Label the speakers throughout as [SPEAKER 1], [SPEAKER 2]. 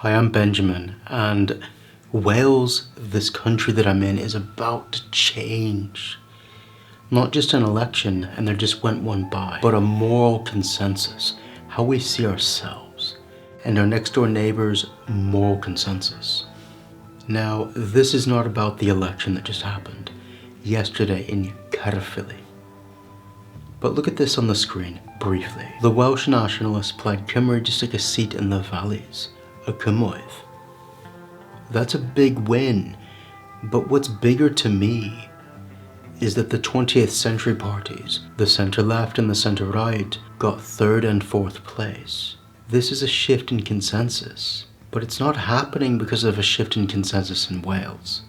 [SPEAKER 1] Hi, I'm Benjamin, and Wales, this country that I'm in, is about to change. Not just an election, and there just went one by, but a moral consensus, how we see ourselves, and our next door neighbors' moral consensus. Now, this is not about the election that just happened yesterday in Caerphilly. But look at this on the screen, briefly. The Welsh nationalists Plaid Cymru just took a seat in the valleys. A cymoedd. That's a big win, but what's bigger to me is that the 20th century parties, the centre-left and the centre-right, got third and fourth place. This is a shift in consensus, but it's not happening because of a shift in consensus in Wales.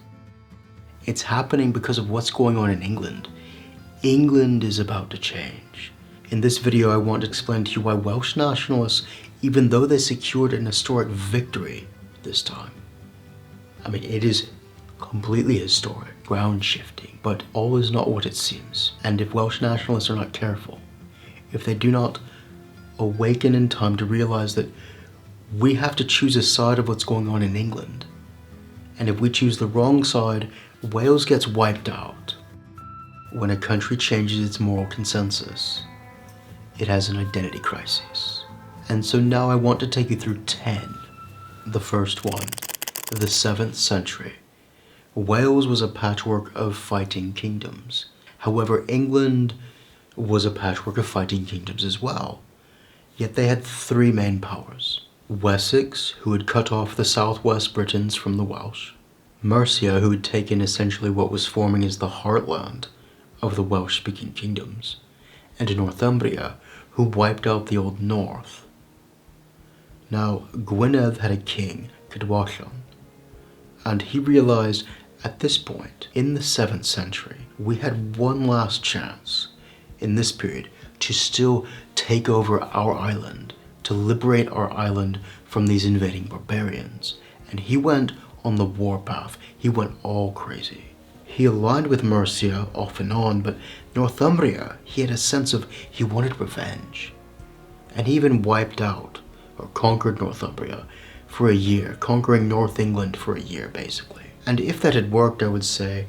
[SPEAKER 1] It's happening because of what's going on in England. England is about to change. In this video, I want to explain to you why Welsh nationalists, even though they secured an historic victory this time, I mean, it is completely historic, ground shifting, but all is not what it seems. And if Welsh nationalists are not careful, if they do not awaken in time to realize that we have to choose a side of what's going on in England, and if we choose the wrong side, Wales gets wiped out. When a country changes its moral consensus, it has an identity crisis. And so now I want to take you through 10. The first one, the 7th century. Wales was a patchwork of fighting kingdoms. However, England was a patchwork of fighting kingdoms as well. Yet they had three main powers. Wessex, who had cut off the southwest Britons from the Welsh. Mercia, who had taken essentially what was forming as the heartland of the Welsh-speaking kingdoms. And Northumbria, who wiped out the Old North. Now, Gwynedd had a king, Cadwallon, and he realized at this point, in the 7th century, we had one last chance in this period to still take over our island, to liberate our island from these invading barbarians. And he went on the warpath. He went all crazy. He aligned with Mercia off and on, but Northumbria, he had a sense of he wanted revenge. And he even wiped out or conquered Northumbria for a year, conquering North England for a year, basically. And if that had worked, I would say,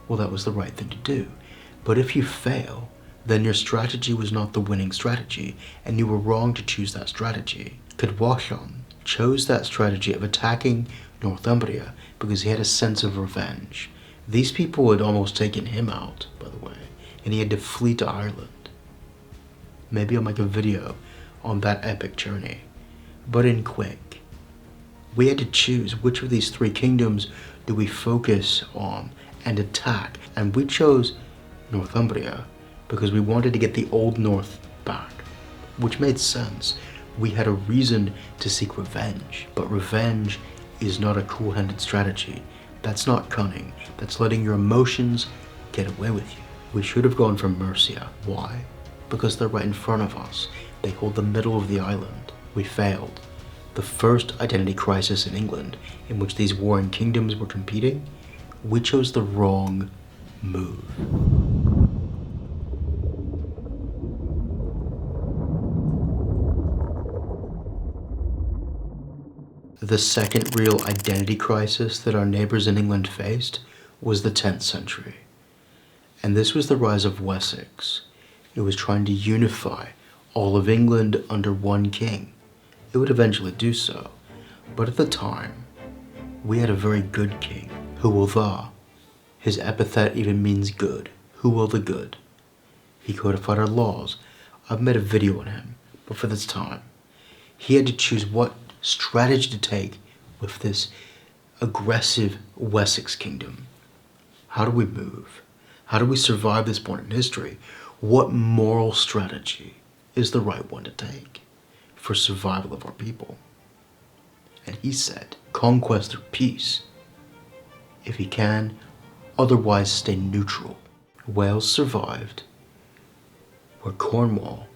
[SPEAKER 1] well, that was the right thing to do. But if you fail, then your strategy was not the winning strategy, and you were wrong to choose that strategy. Cadwallon chose that strategy of attacking Northumbria because he had a sense of revenge. These people had almost taken him out, by the way, and he had to flee to Ireland. Maybe I'll make a video on that epic journey. But in quick, we had to choose which of these three kingdoms do we focus on and attack. And we chose Northumbria because we wanted to get the Old North back, which made sense. We had a reason to seek revenge, but revenge is not a cool-handed strategy. That's not cunning. That's letting your emotions get away with you. We should have gone for Mercia. Why? Because they're right in front of us. They hold the middle of the island. We failed. The first identity crisis in England, in which these warring kingdoms were competing, we chose the wrong move. The second real identity crisis that our neighbors in England faced was the 10th century. And this was the rise of Wessex. It was trying to unify all of England under one king. It would eventually do so, but at the time, we had a very good king, Hywel. His epithet even means good, Hywel the Good. He codified our laws. I've made a video on him, but for this time, he had to choose what strategy to take with this aggressive Wessex kingdom. How do we move? How do we survive this point in history? What moral strategy is the right one to take for survival of our people? And he said, conquest or peace, if he can, otherwise stay neutral. Wales survived, where Cornwall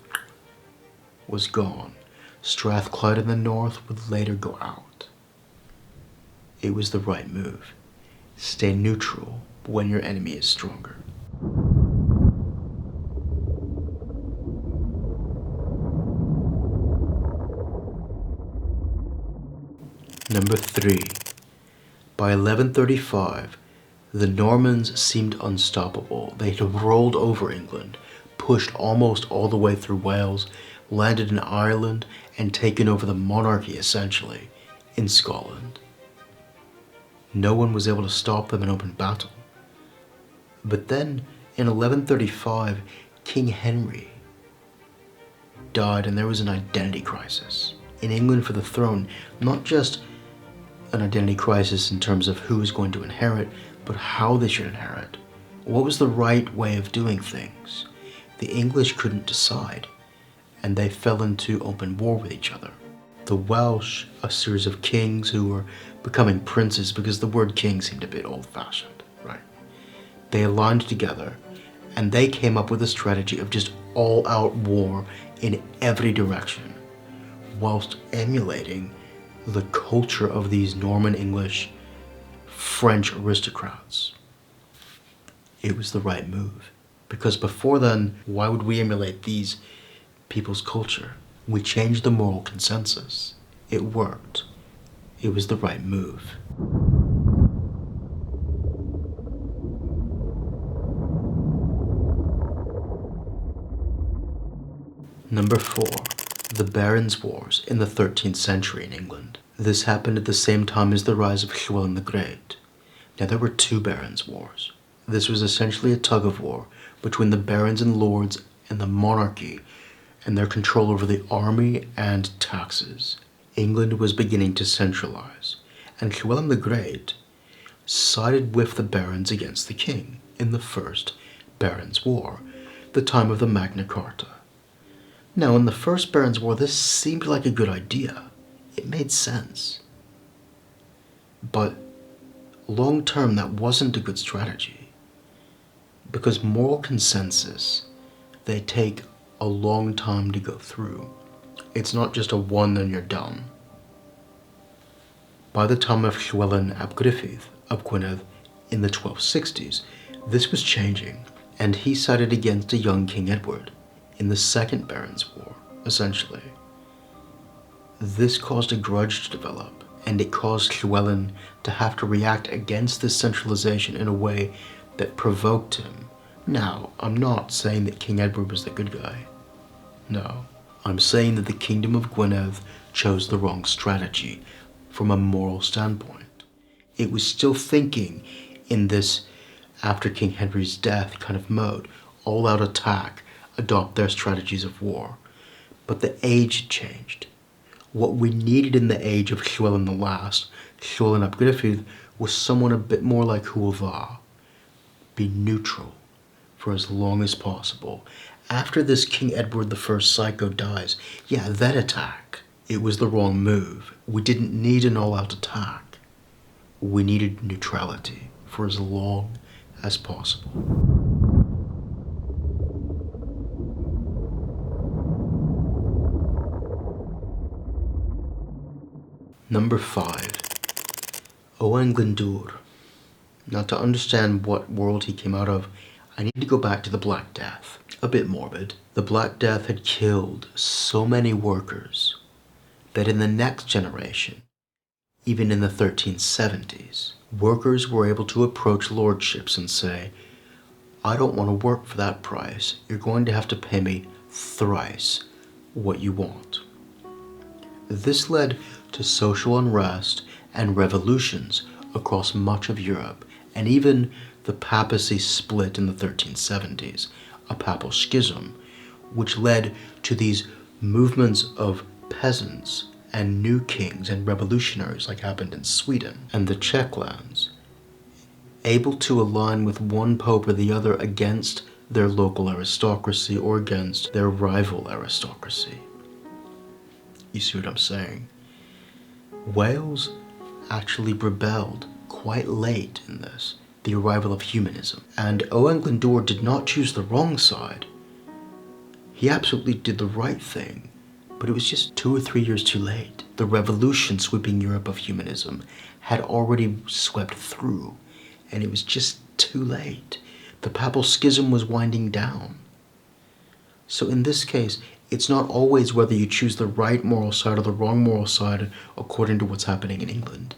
[SPEAKER 1] was gone. Strathclyde in the north would later go out. It was the right move. Stay neutral when your enemy is stronger. Number 3. By 1135, the Normans seemed unstoppable. They had rolled over England, pushed almost all the way through Wales, landed in Ireland, and taken over the monarchy, essentially, in Scotland. No one was able to stop them in open battle. But then, in 1135, King Henry died, and there was an identity crisis in England for the throne. Not just an identity crisis in terms of who was going to inherit, but how they should inherit. What was the right way of doing things? The English couldn't decide, and they fell into open war with each other. The Welsh, a series of kings who were becoming princes because the word king seemed a bit old-fashioned, right? They aligned together, and they came up with a strategy of just all-out war in every direction, whilst emulating the culture of these Norman English French aristocrats. It was the right move. Because before then, why would we emulate these people's culture? We changed the moral consensus. It worked. It was the right move. Number 4. The Barons' Wars in the 13th century in England. This happened at the same time as the rise of Llywelyn the Great. Now there were 2 Barons' Wars. This was essentially a tug-of-war between the barons and lords and the monarchy and their control over the army and taxes. England was beginning to centralize, and Llywelyn the Great sided with the barons against the king in the First Barons' War, the time of the Magna Carta. Now, in the First Barons' War, this seemed like a good idea. It made sense. But long term, that wasn't a good strategy. Because moral consensus, they take a long time to go through. It's not just a one and you're done. By the time of Llywelyn ap Gruffydd of Gwynedd in the 1260s, this was changing, and he sided against a young King Edward in the Second Barons' War, essentially. This caused a grudge to develop, and it caused Llywelyn to have to react against this centralization in a way that provoked him. Now, I'm not saying that King Edward was the good guy. No. I'm saying that the Kingdom of Gwynedd chose the wrong strategy from a moral standpoint. It was still thinking in this, after King Henry's death kind of mode, all-out attack, adopt their strategies of war. But the age changed. What we needed in the age of Llywelyn the Last, Llywelyn ap Gruffydd, was someone a bit more like Hwel. Be neutral for as long as possible. After this King Edward I psycho dies, yeah, then attack. It was the wrong move. We didn't need an all-out attack. We needed neutrality for as long as possible. Number 5. Owain Glyndŵr. Now, to understand what world he came out of, I need to go back to the Black Death. A bit morbid. The Black Death had killed so many workers that in the next generation, even in the 1370s, workers were able to approach lordships and say, I don't want to work for that price. You're going to have to pay me thrice what you want. This led to social unrest and revolutions across much of Europe, and even the papacy split in the 1370s, a papal schism, which led to these movements of peasants and new kings and revolutionaries like happened in Sweden and the Czech lands, able to align with one pope or the other against their local aristocracy or against their rival aristocracy. You see what I'm saying? Wales actually rebelled quite late in this, the arrival of humanism. And Owain Glyndŵr did not choose the wrong side. He absolutely did the right thing, but it was just 2 or 3 years too late. The revolution sweeping Europe of humanism had already swept through, and it was just too late. The papal schism was winding down. So in this case, It's not always whether you choose the right moral side or the wrong moral side according to what's happening in England.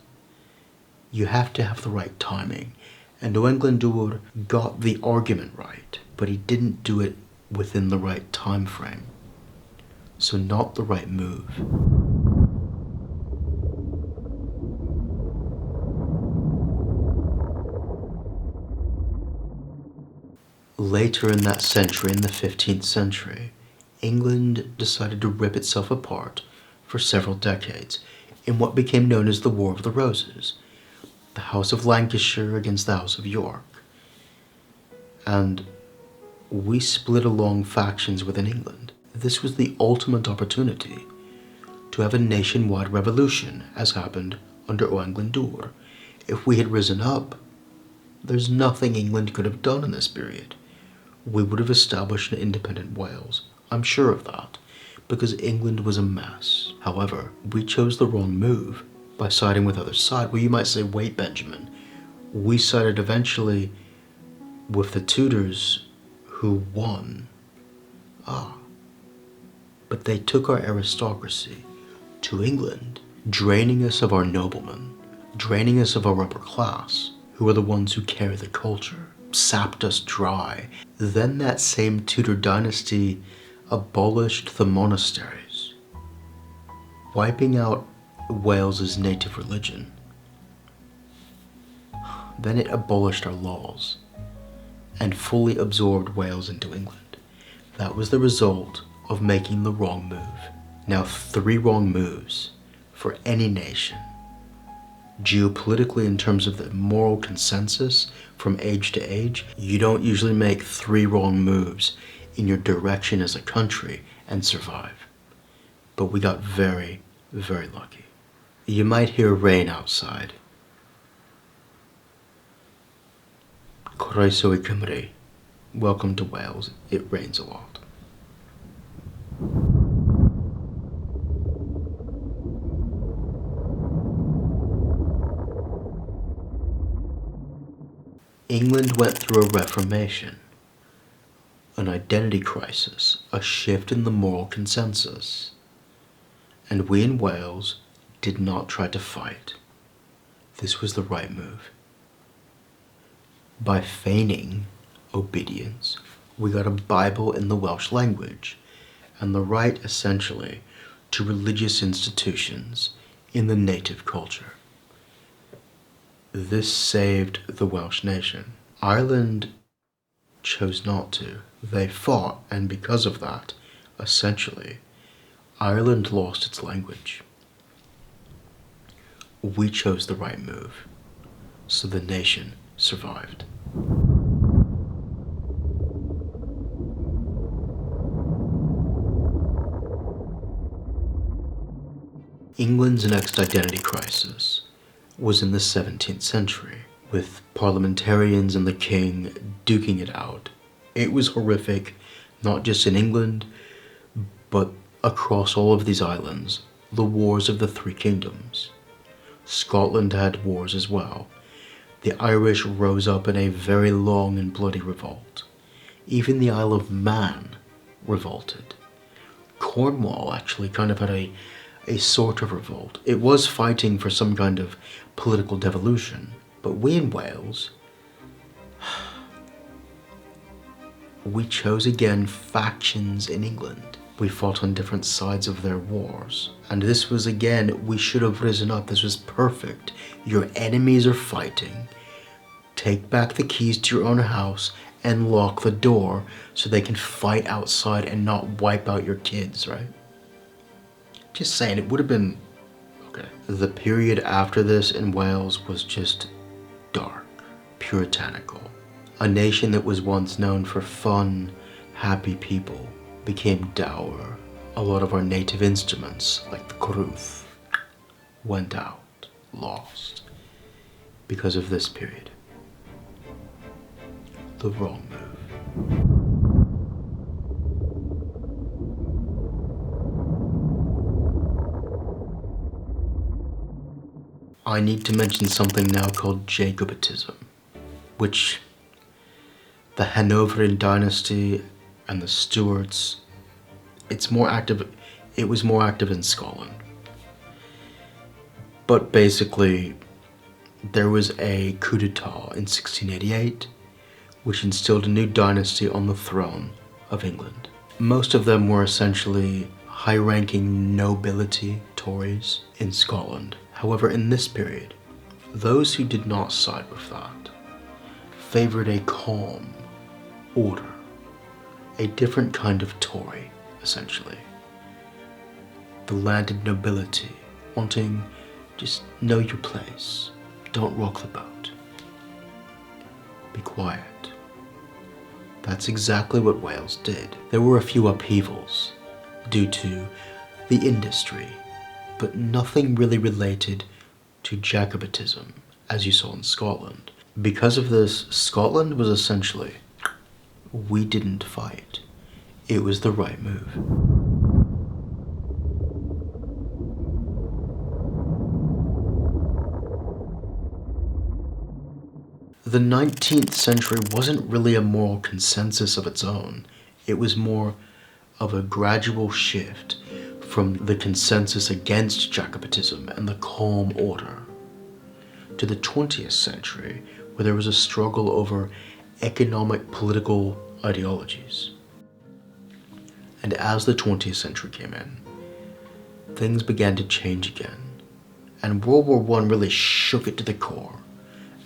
[SPEAKER 1] You have to have the right timing. And Owain Glyndŵr got the argument right, but he didn't do it within the right time frame. So not the right move. Later in that century, in the 15th century, England decided to rip itself apart for several decades in what became known as the War of the Roses, the House of Lancashire against the House of York. And we split along factions within England. This was the ultimate opportunity to have a nationwide revolution, as happened under Owain Glyndŵr. If we had risen up, there's nothing England could have done in this period. We would have established an independent Wales. I'm sure of that, because England was a mess. However, we chose the wrong move by siding with the other side. Well, you might say, wait, Benjamin, we sided eventually with the Tudors who won. But they took our aristocracy to England, draining us of our noblemen, draining us of our upper class, who are the ones who carry the culture, sapped us dry. Then that same Tudor dynasty abolished the monasteries, wiping out Wales's native religion. Then it abolished our laws and fully absorbed Wales into England. That was the result of making the wrong move. Now, 3 wrong moves for any nation, geopolitically in terms of the moral consensus from age to age, you don't usually make 3 wrong moves in your direction as a country and survive. But we got very, very lucky. You might hear rain outside. Croeso I Cymru. Welcome to Wales. It rains a lot. England went through a Reformation, an identity crisis, a shift in the moral consensus. And we in Wales did not try to fight. This was the right move. By feigning obedience, we got a Bible in the Welsh language and the right, essentially, to religious institutions in the native culture. This saved the Welsh nation. Ireland chose not to. They fought, and because of that, essentially, Ireland lost its language. We chose the right move, so the nation survived. England's next identity crisis was in the 17th century, with parliamentarians and the king duking it out. It was horrific, not just in England, but across all of these islands. The wars of the 3 kingdoms. Scotland had wars as well. The Irish rose up in a very long and bloody revolt. Even the Isle of Man revolted. Cornwall actually kind of had a sort of revolt. It was fighting for some kind of political devolution. But we in Wales, we chose again factions in England. We fought on different sides of their wars. And this was again, we should have risen up. This was perfect. Your enemies are fighting. Take back the keys to your own house and lock the door so they can fight outside and not wipe out your kids, right? Just saying, it would have been okay. The period after this in Wales was just dark, puritanical. A nation that was once known for fun, happy people became dour. A lot of our native instruments, like the crwth, went out, lost, because of this period. The wrong move. I need to mention something now called Jacobitism, which the Hanoverian dynasty and the Stuarts It's more active. It was more active in Scotland. But basically, there was a coup d'etat in 1688, which instilled a new dynasty on the throne of England. Most of them were essentially high-ranking nobility Tories in Scotland. However, in this period, those who did not side with that favored a calm order, a different kind of Tory, essentially. The landed nobility, wanting just know your place, don't rock the boat, be quiet. That's exactly what Wales did. There were a few upheavals due to the industry, but nothing really related to Jacobitism, as you saw in Scotland. Because of this, Scotland was essentially, we didn't fight. It was the right move. The 19th century wasn't really a moral consensus of its own. It was more of a gradual shift from the consensus against Jacobitism and the calm order to the 20th century, where there was a struggle over economic political ideologies. And as the 20th century came in, things began to change again. And World War I really shook it to the core.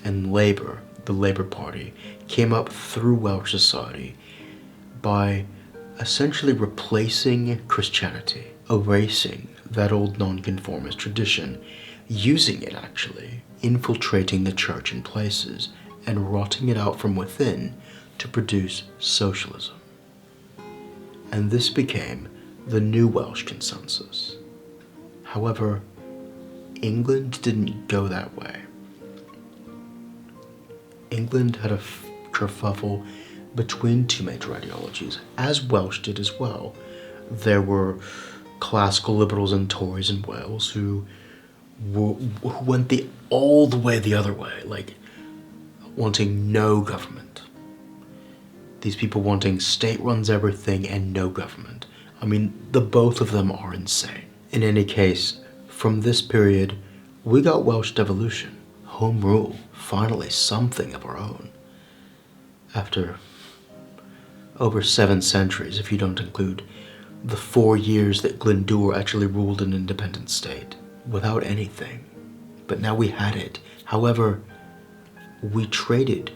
[SPEAKER 1] And Labour, the Labour Party, came up through Welsh society by essentially replacing Christianity, erasing that old nonconformist tradition, using it actually, infiltrating the church in places, and rotting it out from within to produce socialism. And this became the new Welsh consensus. However, England didn't go that way. England had a kerfuffle between two major ideologies, as Welsh did as well. There were classical liberals and Tories in Wales who went all the way the other way, like wanting no government. These people wanting state runs everything and no government. I mean, the both of them are insane. In any case, from this period, we got Welsh devolution. Home rule, finally something of our own. After over 7 centuries, if you don't include the 4 years that Glyndŵr actually ruled an independent state, without anything. But now we had it. However, we traded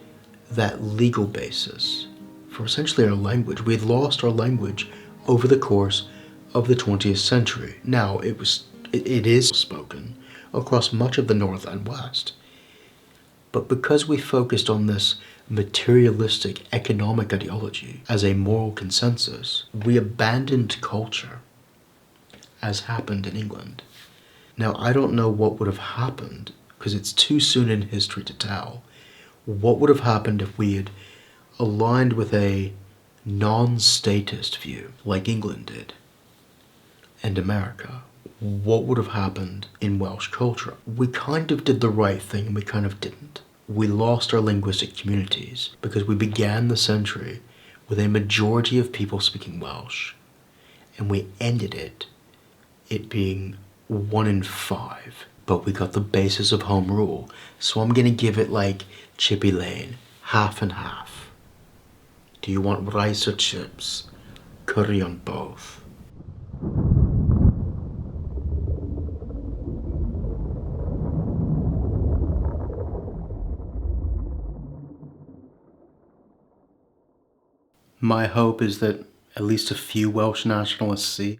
[SPEAKER 1] that legal basis for essentially our language. We had lost our language over the course of the 20th century. Now, it is spoken across much of the North and West. But because we focused on this materialistic economic ideology as a moral consensus, we abandoned culture, as happened in England. Now, I don't know what would have happened, because it's too soon in history to tell. What would have happened if we had aligned with a non-statist view, like England did, and America? What would have happened in Welsh culture? We kind of did the right thing and we kind of didn't. We lost our linguistic communities because we began the century with a majority of people speaking Welsh, and we ended it being 1 in 5. But we got the basis of home rule, so I'm gonna give it like Chippy Lane, half and half. Do you want rice or chips? Curry on both. My hope is that at least a few Welsh nationalists see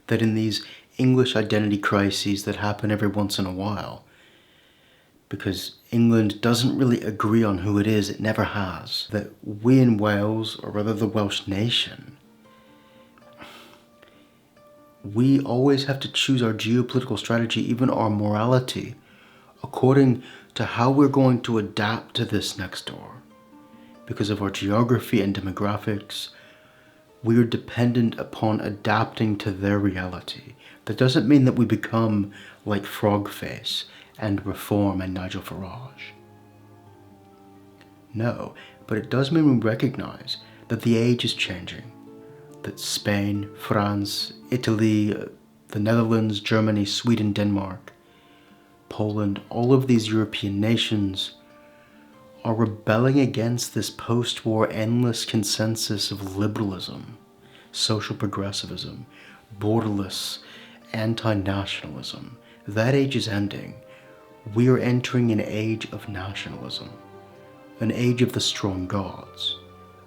[SPEAKER 1] that in these English identity crises that happen every once in a while, because England doesn't really agree on who it is, it never has, that we in Wales, or rather the Welsh nation, we always have to choose our geopolitical strategy, even our morality, according to how we're going to adapt to this next door. Because of our geography and demographics, we are dependent upon adapting to their reality. That doesn't mean that we become like Frogface and Reform and Nigel Farage. No, but it does mean we recognize that the age is changing, that Spain, France, Italy, the Netherlands, Germany, Sweden, Denmark, Poland, all of these European nations are rebelling against this post-war endless consensus of liberalism, social progressivism, borderless anti-nationalism. That age is ending. We are entering an age of nationalism, an age of the strong gods,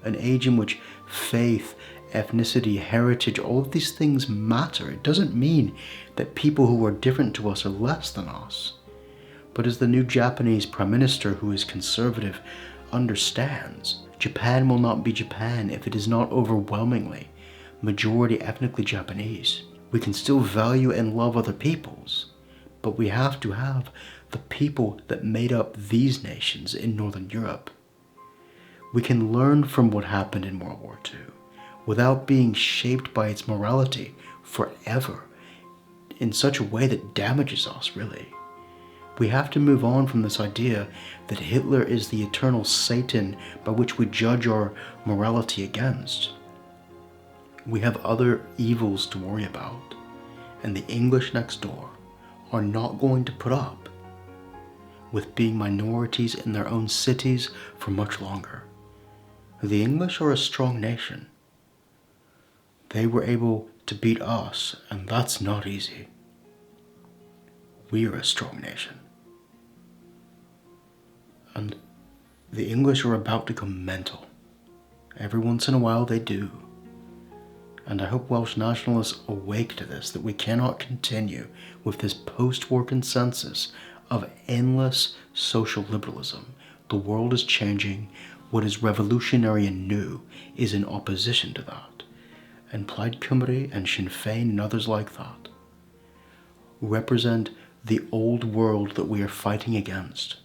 [SPEAKER 1] an age in which faith, ethnicity, heritage, all of these things matter. It doesn't mean that people who are different to us are less than us. But as the new Japanese Prime Minister, who is conservative, understands, Japan will not be Japan if it is not overwhelmingly majority ethnically Japanese. We can still value and love other peoples, but we have to have the people that made up these nations in Northern Europe. We can learn from what happened in World War II without being shaped by its morality forever in such a way that damages us, really. We have to move on from this idea that Hitler is the eternal Satan by which we judge our morality against. We have other evils to worry about, and the English next door are not going to put up with being minorities in their own cities for much longer. The English are a strong nation. They were able to beat us, and that's not easy. We are a strong nation. And the English are about to go mental. Every once in a while they do. And I hope Welsh nationalists awake to this, that we cannot continue with this post-war consensus of endless social liberalism. The world is changing. What is revolutionary and new is in opposition to that. And Plaid Cymru and Sinn Féin and others like that represent the old world that we are fighting against.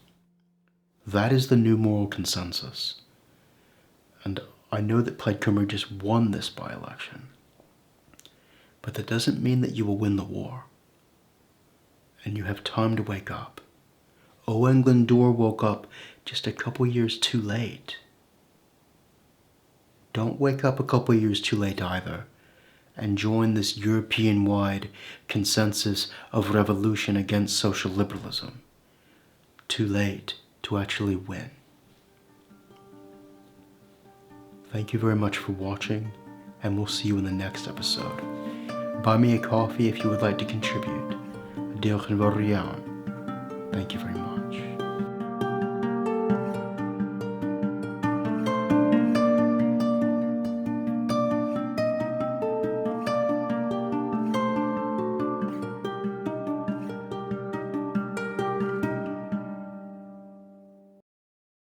[SPEAKER 1] That is the new moral consensus. And I know that Plaid Cymru just won this by-election, but that doesn't mean that you will win the war. And you have time to wake up. Owen Glyndŵr woke up just a couple years too late. Don't wake up a couple years too late either, and join this European-wide consensus of revolution against social liberalism. Too late to actually win. Thank you very much for watching, and we'll see you in the next episode. Buy me a coffee if you would like to contribute. Diolch yn fawr iawn. Thank you very much.